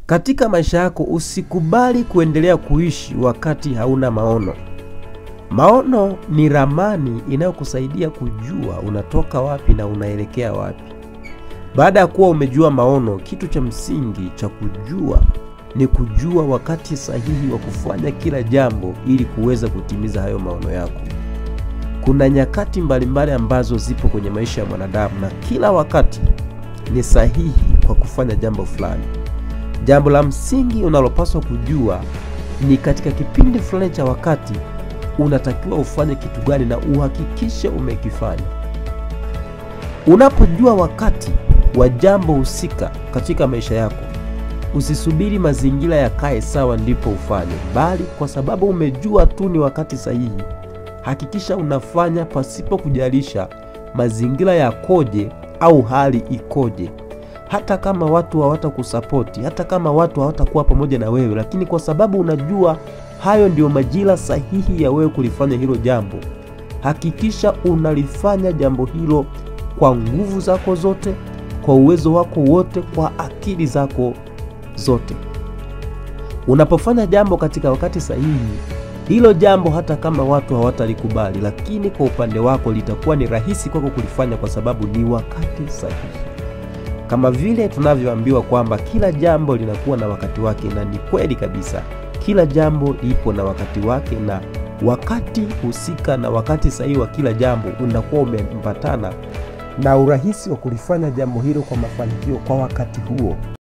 Katika maisha yako usikubali kuendelea kuishi wakati hauna maono. Maono ni ramani inayokusaidia kujua unatoka wapi na unaelekea wapi. Baada ya kuwa umejua maono, kitu cha msingi cha kujua ni kujua wakati sahihi wa kufanya kila jambo ili kuweza kutimiza hayo maono yako. Kuna nyakati mbalimbali ambazo zipo kwenye maisha ya mwanadamu na kila wakati ni sahihi kwa kufanya jambo fulani. Jambo la msingi unalopaswa kujua ni katika kipindi fulani cha wakati unatakiwa ufanye kitu gani na uhakikishe umekifanya. Unapojua wakati wa jambo husika katika maisha yako, usisubiri mazingira yakae sawa ndipo ufanye, bali kwa sababu umejua tu ni wakati sahihi, hakikisha unafanya pasipo kujalisha mazingira yakoje au hali ikoje. Hata kama watu hawatakusapoti, hata kama watu hawatakuwa pamoja na wewe, lakini kwa sababu unajua hayo ndio majira sahihi ya wewe kulifanya hilo jambo, hakikisha unalifanya jambo hilo kwa nguvu zako zote, kwa uwezo wako wote, kwa akili zako zote. Unapofanya jambo katika wakati sahihi, hilo jambo hata kama watu hawatalikubali, lakini kwa upande wako litakuwa ni rahisi kwako kulifanya kwa sababu ni wakati sahihi. Kama vile tunavyoambiwa kwamba kila jambo linakuwa na wakati wake, na ni kweli kabisa. Kila jambo lipo na wakati wake, na wakati husika na wakati sahihi wa kila jambo unakuwa umepatana na urahisi wa kulifanya jambo hilo kwa mafanikio kwa wakati huo.